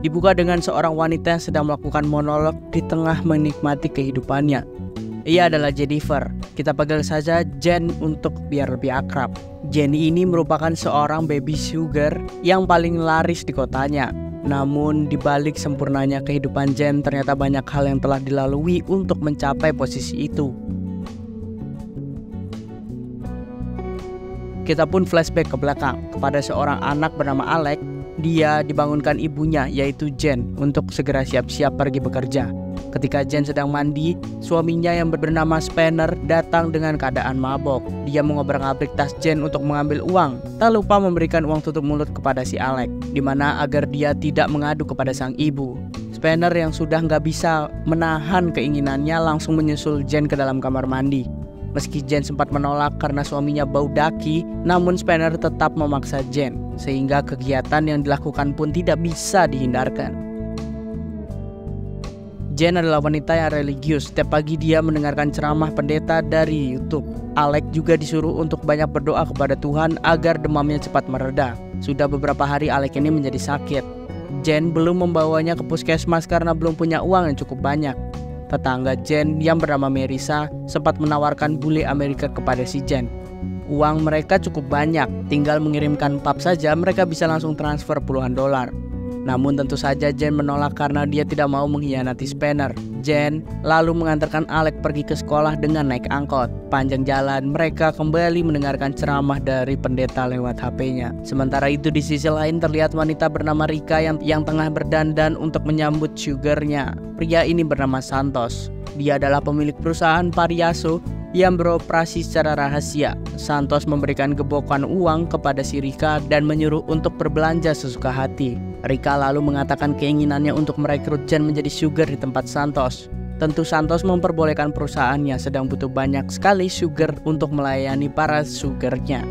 dibuka dengan seorang wanita yang sedang melakukan monolog di tengah menikmati kehidupannya. Ia adalah Jennifer. Kita panggil saja Jen untuk biar lebih akrab. Jenny ini merupakan seorang baby sugar yang paling laris di kotanya. Namun di balik sempurnanya kehidupan Jen, ternyata banyak hal yang telah dilalui untuk mencapai posisi itu. Kita pun flashback ke belakang kepada seorang anak bernama Alex. Dia dibangunkan ibunya, yaitu Jen, untuk segera siap-siap pergi bekerja. Ketika Jen sedang mandi, suaminya yang bernama Spanner datang dengan keadaan mabok. Dia mengobrak-abrik tas Jen untuk mengambil uang, tak lupa memberikan uang tutup mulut kepada si Alex, dimana agar dia tidak mengadu kepada sang ibu. Spanner yang sudah nggak bisa menahan keinginannya langsung menyusul Jen ke dalam kamar mandi. Meski Jen sempat menolak karena suaminya bau daki, namun Spanner tetap memaksa Jen, sehingga kegiatan yang dilakukan pun tidak bisa dihindarkan. Jen adalah wanita yang religius. Setiap pagi dia mendengarkan ceramah pendeta dari YouTube. Alex juga disuruh untuk banyak berdoa kepada Tuhan agar demamnya cepat mereda. Sudah beberapa hari Alex ini menjadi sakit. Jen belum membawanya ke puskesmas karena belum punya uang yang cukup banyak. Tetangga Jen yang bernama Marissa sempat menawarkan bule Amerika kepada si Jen. Uang mereka cukup banyak, tinggal mengirimkan pap saja mereka bisa langsung transfer puluhan dolar. Namun tentu saja Jen menolak karena dia tidak mau mengkhianati Spanner. Jen lalu mengantarkan Alex pergi ke sekolah dengan naik angkot. Panjang jalan mereka kembali mendengarkan ceramah dari pendeta lewat HP-nya. Sementara itu di sisi lain terlihat wanita bernama Rika yang tengah berdandan untuk menyambut sugarnya. Pria ini bernama Santos. Dia adalah pemilik perusahaan Pariaso yang beroperasi secara rahasia. Santos memberikan gebokan uang kepada si Rika dan menyuruh untuk berbelanja sesuka hati. Rika lalu mengatakan keinginannya untuk merekrut Jen menjadi sugar di tempat Santos. Tentu Santos memperbolehkan perusahaannya sedang butuh banyak sekali sugar untuk melayani para sugarnya.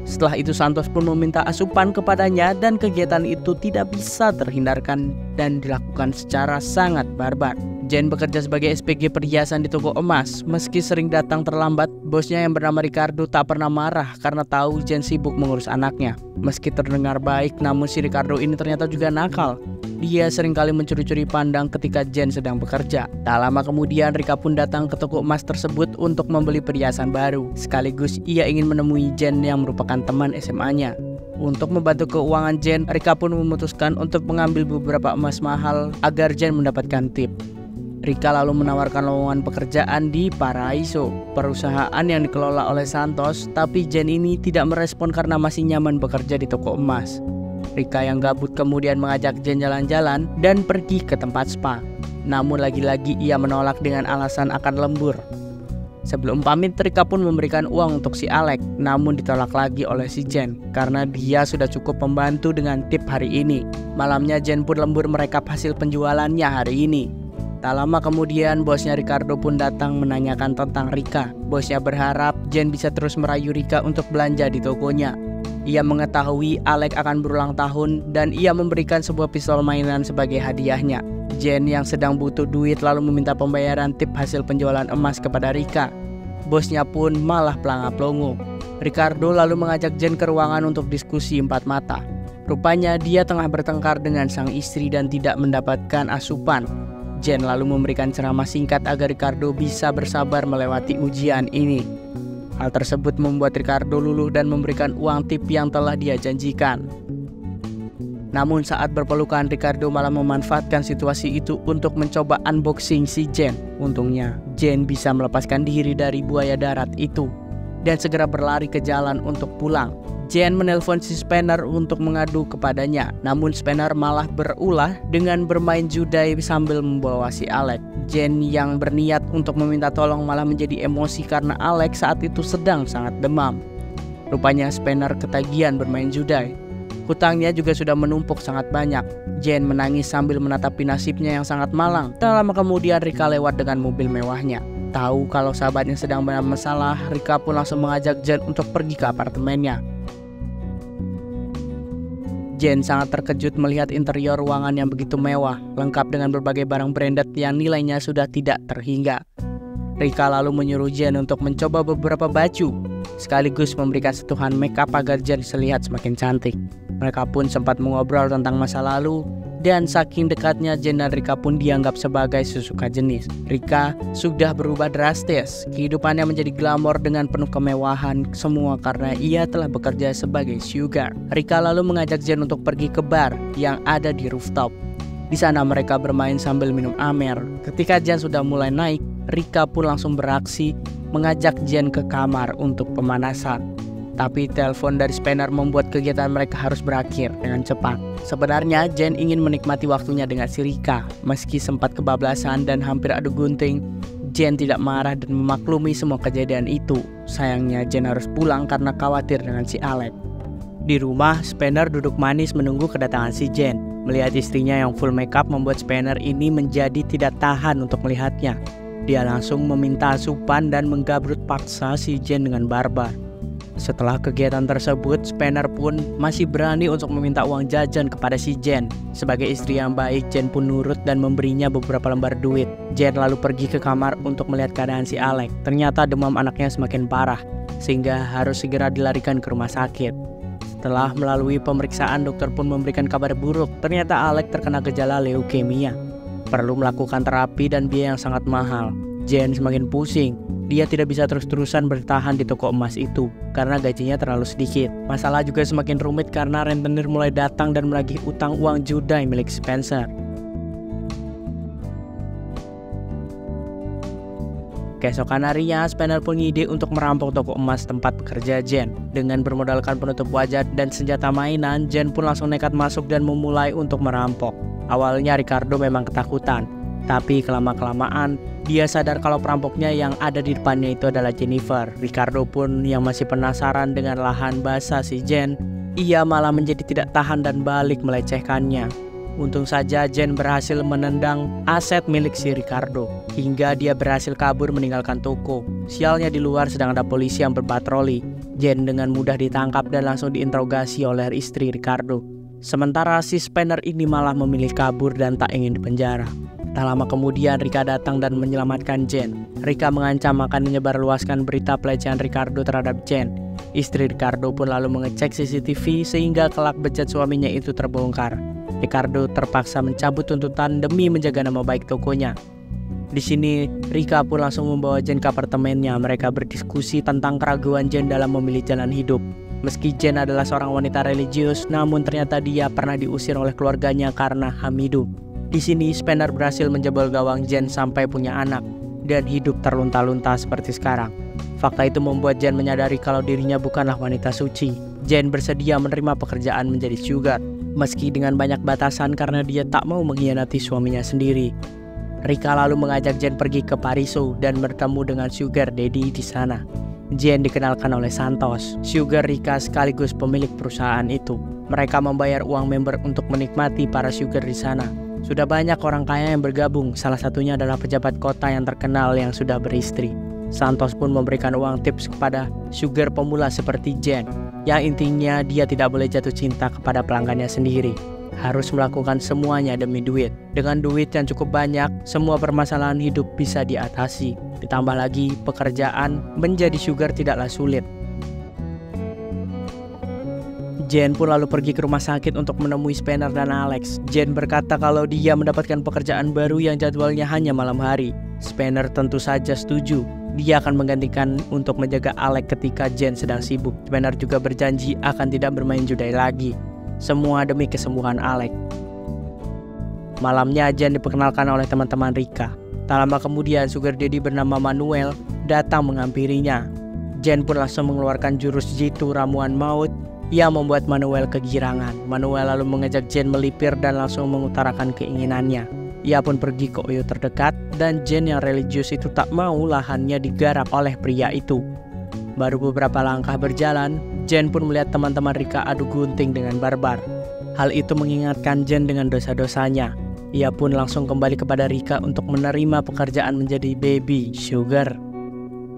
Setelah itu Santos pun meminta asupan kepadanya dan kegiatan itu tidak bisa terhindarkan dan dilakukan secara sangat barbar. Jen bekerja sebagai SPG perhiasan di toko emas. Meski sering datang terlambat, bosnya yang bernama Ricardo tak pernah marah karena tahu Jen sibuk mengurus anaknya. Meski terdengar baik, namun si Ricardo ini ternyata juga nakal. Dia seringkali mencuri-curi pandang ketika Jen sedang bekerja. Tak lama kemudian Rika pun datang ke toko emas tersebut untuk membeli perhiasan baru. Sekaligus ia ingin menemui Jen yang merupakan teman SMA-nya. Untuk membantu keuangan Jen, Rika pun memutuskan untuk mengambil beberapa emas mahal agar Jen mendapatkan tip. Rika lalu menawarkan lowongan pekerjaan di Paraiso, perusahaan yang dikelola oleh Santos, tapi Jen ini tidak merespon karena masih nyaman bekerja di toko emas. Rika yang gabut kemudian mengajak Jen jalan-jalan dan pergi ke tempat spa. Namun lagi-lagi ia menolak dengan alasan akan lembur. Sebelum pamit, Rika pun memberikan uang untuk si Alex, namun ditolak lagi oleh si Jen karena dia sudah cukup membantu dengan tip hari ini. Malamnya Jen pun lembur merekap hasil penjualannya hari ini. Tak lama kemudian bosnya Ricardo pun datang menanyakan tentang Rika. Bosnya berharap Jen bisa terus merayu Rika untuk belanja di tokonya. Ia mengetahui Alex akan berulang tahun dan ia memberikan sebuah pistol mainan sebagai hadiahnya. Jen yang sedang butuh duit lalu meminta pembayaran tip hasil penjualan emas kepada Rika. Bosnya pun malah pelangap-longo. Ricardo lalu mengajak Jen ke ruangan untuk diskusi empat mata. Rupanya dia tengah bertengkar dengan sang istri dan tidak mendapatkan asupan. Jen lalu memberikan ceramah singkat agar Ricardo bisa bersabar melewati ujian ini. Hal tersebut membuat Ricardo luluh dan memberikan uang tip yang telah dia janjikan. Namun saat berpelukan, Ricardo malah memanfaatkan situasi itu untuk mencoba unboxing si Jen. Untungnya, Jen bisa melepaskan diri dari buaya darat itu dan segera berlari ke jalan untuk pulang. Jen menelpon si Spanner untuk mengadu kepadanya, namun Spanner malah berulah dengan bermain judai sambil membawa si Alex. Jen yang berniat untuk meminta tolong malah menjadi emosi karena Alex saat itu sedang sangat demam. Rupanya Spanner ketagihan bermain judai. Hutangnya juga sudah menumpuk sangat banyak. Jen menangis sambil menatapi nasibnya yang sangat malang. Tak lama kemudian Rika lewat dengan mobil mewahnya. Tahu kalau sahabatnya sedang bermasalah, Rika pun langsung mengajak Jen untuk pergi ke apartemennya. Jen sangat terkejut melihat interior ruangan yang begitu mewah, lengkap dengan berbagai barang branded yang nilainya sudah tidak terhingga. Rika lalu menyuruh Jen untuk mencoba beberapa baju, sekaligus memberikan sentuhan make up agar Jen terlihat semakin cantik. Mereka pun sempat mengobrol tentang masa lalu. Dan saking dekatnya, Jen dan Rika pun dianggap sebagai sesuka jenis. Rika sudah berubah drastis. Kehidupannya menjadi glamor dengan penuh kemewahan, semua karena ia telah bekerja sebagai sugar. Rika lalu mengajak Jen untuk pergi ke bar yang ada di rooftop. Di sana mereka bermain sambil minum amer. Ketika Jen sudah mulai naik, Rika pun langsung beraksi mengajak Jen ke kamar untuk pemanasan. Tapi telepon dari Spanner membuat kegiatan mereka harus berakhir dengan cepat. Sebenarnya Jen ingin menikmati waktunya dengan si Rika. Meski sempat kebablasan dan hampir adu gunting, Jen tidak marah dan memaklumi semua kejadian itu. Sayangnya Jen harus pulang karena khawatir dengan si Alex. Di rumah, Spanner duduk manis menunggu kedatangan si Jen. Melihat istrinya yang full makeup membuat Spanner ini menjadi tidak tahan untuk melihatnya. Dia langsung meminta asupan dan menggabrut paksa si Jen dengan barbar. Setelah kegiatan tersebut, Spanner pun masih berani untuk meminta uang jajan kepada si Jen. Sebagai istri yang baik, Jen pun nurut dan memberinya beberapa lembar duit. Jen lalu pergi ke kamar untuk melihat keadaan si Alex. Ternyata demam anaknya semakin parah, sehingga harus segera dilarikan ke rumah sakit. Setelah melalui pemeriksaan, dokter pun memberikan kabar buruk. Ternyata Alex terkena gejala leukemia. Perlu melakukan terapi dan biaya yang sangat mahal. Jen semakin pusing. Dia tidak bisa terus-terusan bertahan di toko emas itu karena gajinya terlalu sedikit. Masalah juga semakin rumit karena rentenir mulai datang dan menagih utang uang judai milik Spencer. Keesokan harinya, Spanner pun ngide untuk merampok toko emas tempat bekerja Jen. Dengan bermodalkan penutup wajah dan senjata mainan, Jen pun langsung nekat masuk dan memulai untuk merampok. Awalnya Ricardo memang ketakutan, tapi kelama-kelamaan dia sadar kalau perampoknya yang ada di depannya itu adalah Jennifer. Ricardo pun yang masih penasaran dengan lahan basah si Jen, ia malah menjadi tidak tahan dan balik melecehkannya. Untung saja Jen berhasil menendang aset milik si Ricardo, hingga dia berhasil kabur meninggalkan toko. Sialnya di luar sedang ada polisi yang berpatroli. Jen dengan mudah ditangkap dan langsung diinterogasi oleh istri Ricardo. Sementara si Spanner ini malah memilih kabur dan tak ingin dipenjara. Tak lama kemudian Rika datang dan menyelamatkan Jen. Rika mengancam akan menyebarluaskan berita pelecehan Ricardo terhadap Jen. Istri Ricardo pun lalu mengecek CCTV sehingga kelak bejat suaminya itu terbongkar. Ricardo terpaksa mencabut tuntutan demi menjaga nama baik tokonya. Di sini Rika pun langsung membawa Jen ke apartemennya. Mereka berdiskusi tentang keraguan Jen dalam memilih jalan hidup. Meski Jen adalah seorang wanita religius, namun ternyata dia pernah diusir oleh keluarganya karena hamil. Di sini Spanner berhasil menjebol gawang Jen sampai punya anak dan hidup terlunta-lunta seperti sekarang. Fakta itu membuat Jen menyadari kalau dirinya bukanlah wanita suci. Jen bersedia menerima pekerjaan menjadi sugar, meski dengan banyak batasan karena dia tak mau mengkhianati suaminya sendiri. Rika lalu mengajak Jen pergi ke Paraiso dan bertemu dengan sugar daddy di sana. Jen dikenalkan oleh Santos, sugar Rika sekaligus pemilik perusahaan itu. Mereka membayar uang member untuk menikmati para sugar di sana. Sudah banyak orang kaya yang bergabung, salah satunya adalah pejabat kota yang terkenal yang sudah beristri. Santos pun memberikan uang tips kepada sugar pemula seperti Jen, yang intinya dia tidak boleh jatuh cinta kepada pelanggannya sendiri. Harus melakukan semuanya demi duit. Dengan duit yang cukup banyak, semua permasalahan hidup bisa diatasi. Ditambah lagi, pekerjaan menjadi sugar tidaklah sulit. Jen pun lalu pergi ke rumah sakit untuk menemui Spanner dan Alex. Jen berkata kalau dia mendapatkan pekerjaan baru yang jadwalnya hanya malam hari. Spanner tentu saja setuju. Dia akan menggantikan untuk menjaga Alex ketika Jen sedang sibuk. Spanner juga berjanji akan tidak bermain judai lagi. Semua demi kesembuhan Alex. Malamnya Jen diperkenalkan oleh teman-teman Rika. Tak lama kemudian sugar daddy bernama Manuel datang menghampirinya. Jen pun langsung mengeluarkan jurus jitu ramuan maut yang membuat Manuel kegirangan. Manuel lalu mengajak Jen melipir dan langsung mengutarakan keinginannya. Ia pun pergi ke Oyo terdekat dan Jen yang religius itu tak mau lahannya digarap oleh pria itu. Baru beberapa langkah berjalan, Jen pun melihat teman-teman Rika adu gunting dengan barbar. Hal itu mengingatkan Jen dengan dosa-dosanya. Ia pun langsung kembali kepada Rika untuk menerima pekerjaan menjadi baby sugar.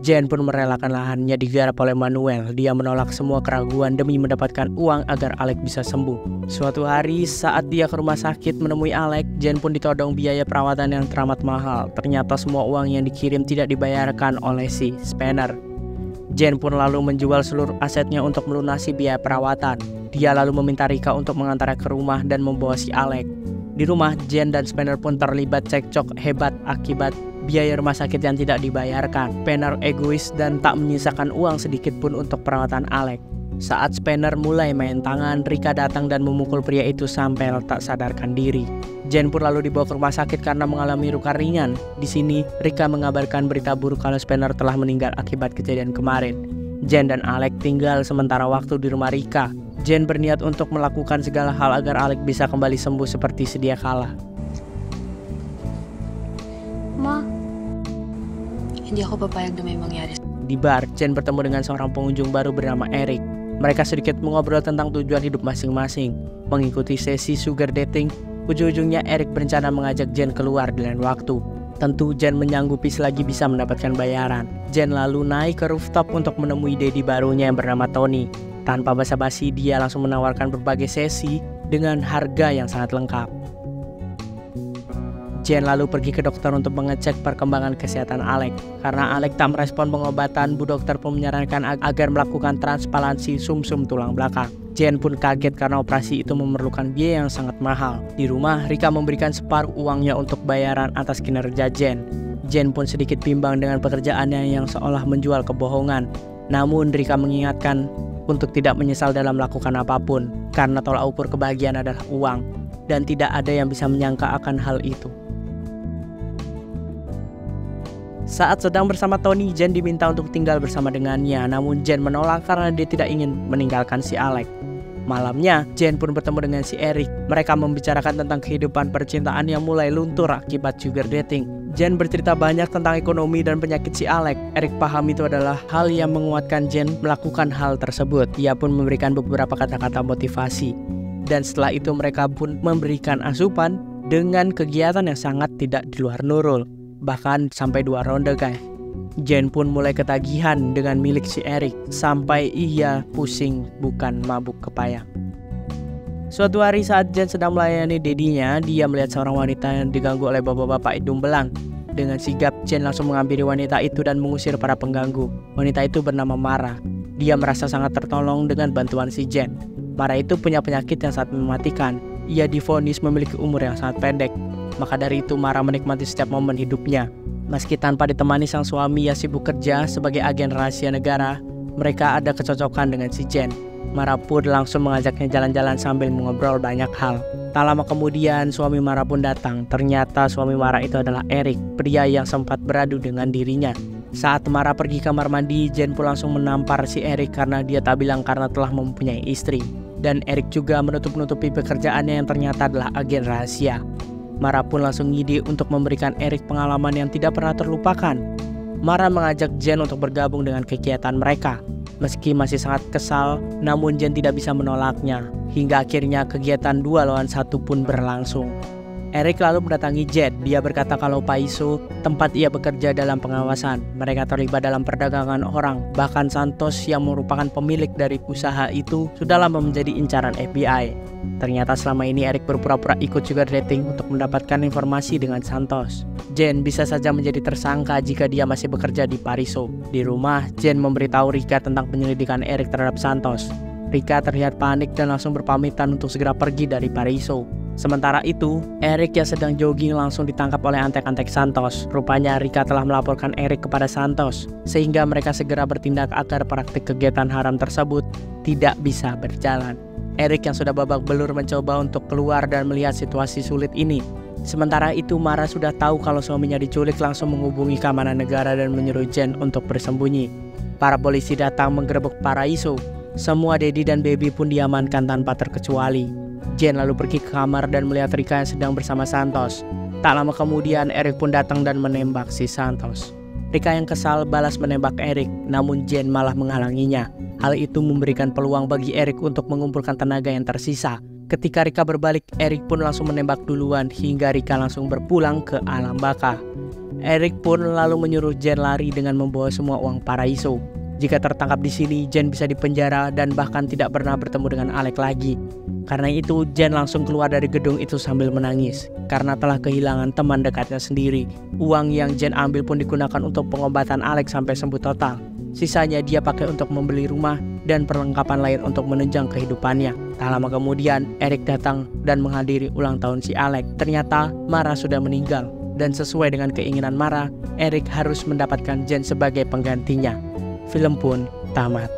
Jen pun merelakan lahannya digarap oleh Manuel. Dia menolak semua keraguan demi mendapatkan uang agar Alex bisa sembuh. Suatu hari saat dia ke rumah sakit menemui Alex, Jen pun ditodong biaya perawatan yang teramat mahal. Ternyata semua uang yang dikirim tidak dibayarkan oleh si Spanner. Jen pun lalu menjual seluruh asetnya untuk melunasi biaya perawatan. Dia lalu meminta Rika untuk mengantarnya ke rumah dan membawa si Alex. Di rumah, Jen dan Spanner pun terlibat cekcok hebat akibat biaya rumah sakit yang tidak dibayarkan. Spanner egois dan tak menyisakan uang sedikit pun untuk perawatan Alex. Saat Spanner mulai main tangan, Rika datang dan memukul pria itu sampai tak sadarkan diri. Jen pun lalu dibawa ke rumah sakit karena mengalami luka ringan. Di sini, Rika mengabarkan berita buruk kalau Spanner telah meninggal akibat kejadian kemarin. Jen dan Alex tinggal sementara waktu di rumah Rika. Jen berniat untuk melakukan segala hal agar Alex bisa kembali sembuh seperti sedia kala. Ma, hindi ako papayag na may mangyari. Di bar, Jen bertemu dengan seorang pengunjung baru bernama Eric. Mereka sedikit mengobrol tentang tujuan hidup masing-masing. Mengikuti sesi sugar dating, ujung-ujungnya Eric berencana mengajak Jen keluar di lain waktu. Tentu Jen menyanggupi selagi bisa mendapatkan bayaran. Jen lalu naik ke rooftop untuk menemui Daddy barunya yang bernama Tony. Tanpa basa-basi, dia langsung menawarkan berbagai sesi dengan harga yang sangat lengkap. Jen lalu pergi ke dokter untuk mengecek perkembangan kesehatan Alex. Karena Alex tak merespon pengobatan, Bu dokter pun menyarankan agar melakukan transplantasi sumsum tulang belakang. Jen pun kaget karena operasi itu memerlukan biaya yang sangat mahal. Di rumah, Rika memberikan separuh uangnya untuk bayaran atas kinerja Jen. Jen pun sedikit bimbang dengan pekerjaannya yang seolah menjual kebohongan. Namun Rika mengingatkan untuk tidak menyesal dalam melakukan apapun, karena tolak ukur kebahagiaan adalah uang, dan tidak ada yang bisa menyangka akan hal itu. Saat sedang bersama Tony, Jen diminta untuk tinggal bersama dengannya, namun Jen menolak karena dia tidak ingin meninggalkan si Alex. Malamnya, Jen pun bertemu dengan si Eric. Mereka membicarakan tentang kehidupan percintaan yang mulai luntur akibat sugar dating. Jen bercerita banyak tentang ekonomi dan penyakit si Alex. Eric paham itu adalah hal yang menguatkan Jen melakukan hal tersebut. Ia pun memberikan beberapa kata-kata motivasi. Dan setelah itu mereka pun memberikan asupan dengan kegiatan yang sangat tidak di luar nurul. Bahkan sampai 2 ronde guys. Jen pun mulai ketagihan dengan milik si Eric sampai ia pusing bukan mabuk kepayang. Suatu hari saat Jen sedang melayani dedinya, dia melihat seorang wanita yang diganggu oleh bapak-bapak hidung belang. Dengan sigap, Jen langsung menghampiri wanita itu dan mengusir para pengganggu. Wanita itu bernama Mara. Dia merasa sangat tertolong dengan bantuan si Jen. Mara itu punya penyakit yang sangat mematikan. Ia divonis memiliki umur yang sangat pendek. Maka dari itu Mara menikmati setiap momen hidupnya. Meski tanpa ditemani sang suami yang sibuk kerja sebagai agen rahasia negara, mereka ada kecocokan dengan si Jen. Mara pun langsung mengajaknya jalan-jalan sambil mengobrol banyak hal. Tak lama kemudian suami Mara pun datang. Ternyata suami Mara itu adalah Eric, pria yang sempat beradu dengan dirinya. Saat Mara pergi kamar mandi, Jen pun langsung menampar si Eric karena dia tak bilang karena telah mempunyai istri. Dan Eric juga menutup-nutupi pekerjaannya yang ternyata adalah agen rahasia. Mara pun langsung ngide untuk memberikan Eric pengalaman yang tidak pernah terlupakan. Mara mengajak Jen untuk bergabung dengan kegiatan mereka. Meski masih sangat kesal, namun Jen tidak bisa menolaknya. Hingga akhirnya kegiatan 2 lawan 1 pun berlangsung. Eric lalu mendatangi Jen. Dia berkata kalau Paiso, tempat ia bekerja dalam pengawasan, mereka terlibat dalam perdagangan orang. Bahkan Santos yang merupakan pemilik dari usaha itu sudah lama menjadi incaran FBI. Ternyata selama ini Eric berpura-pura ikut sugar dating untuk mendapatkan informasi dengan Santos. Jen bisa saja menjadi tersangka jika dia masih bekerja di Pariso. Di rumah, Jen memberitahu Rika tentang penyelidikan Eric terhadap Santos. Rika terlihat panik dan langsung berpamitan untuk segera pergi dari Pariso. Sementara itu, Eric yang sedang jogging langsung ditangkap oleh antek-antek Santos. Rupanya Rika telah melaporkan Eric kepada Santos, sehingga mereka segera bertindak agar praktik kegiatan haram tersebut tidak bisa berjalan. Eric yang sudah babak belur mencoba untuk keluar dan melihat situasi sulit ini. Sementara itu Mara sudah tahu kalau suaminya diculik, langsung menghubungi keamanan negara dan menyuruh Jen untuk bersembunyi. Para polisi datang menggerebek Paraiso. Semua Daddy dan Baby pun diamankan tanpa terkecuali. Jen lalu pergi ke kamar dan melihat Rika yang sedang bersama Santos. Tak lama kemudian Eric pun datang dan menembak si Santos. Rika yang kesal balas menembak Eric, namun Jen malah menghalanginya. Hal itu memberikan peluang bagi Eric untuk mengumpulkan tenaga yang tersisa. Ketika Rika berbalik, Eric pun langsung menembak duluan hingga Rika langsung berpulang ke alam baka. Eric pun lalu menyuruh Jen lari dengan membawa semua uang Paraiso. Jika tertangkap di sini, Jen bisa dipenjara dan bahkan tidak pernah bertemu dengan Alex lagi. Karena itu, Jen langsung keluar dari gedung itu sambil menangis karena telah kehilangan teman dekatnya sendiri. Uang yang Jen ambil pun digunakan untuk pengobatan Alex sampai sembuh total. Sisanya dia pakai untuk membeli rumah dan perlengkapan lain untuk menunjang kehidupannya. Tak lama kemudian, Eric datang dan menghadiri ulang tahun si Alex. Ternyata Mara sudah meninggal, dan sesuai dengan keinginan Mara, Eric harus mendapatkan Jen sebagai penggantinya. Film pun tamat.